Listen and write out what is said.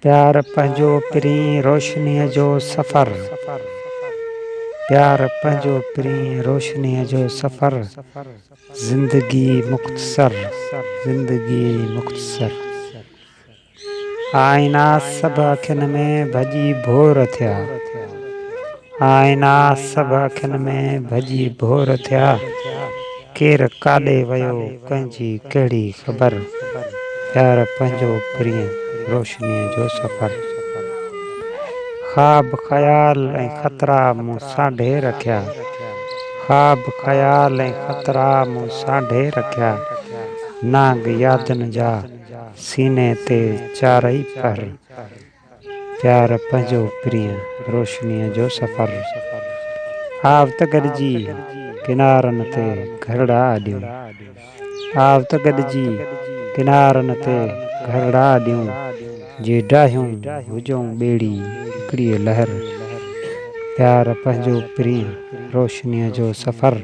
प्यार पंहिंजो पिरी रोशनीअ जो सफ़र। प्यार पंहिंजो पिरी रोशनीअ जो सफ़र। ज़िंदगी मुख़्तसर, ज़िंदगी मुख़्तसर। आईना सभ अखियुनि में भॼी भोर थिया। आईना सभ अखियुनि में भॼी भोर थिया। केरु काॾे वियो कंहिंजी कहिड़ी ख़बर। प्यार पंहिंजो पिरी रोशनीअ जो सफ़र। ख़्वाब ख़याल ऐं ख़तरा मूं साढे रखिया। ख़्वाब ख़याल ऐं ख़तरा मूं साढे रखिया। नांग यादनि जा सीने ते चारई पहर। प्यार पंहिंजो पिरी रोशनीअ जो सफ़र। आवत गॾिजी किनारनि ते घरड़ा ॾियूं। आवत गॾिजी किनारनि ते घरड़ा ॾियूं। जे डाहियूं हुजूं ॿेड़ी हिकिड़ी लहर। प्यार पंहिंजो पिरी रोशनीअ जो सफ़र।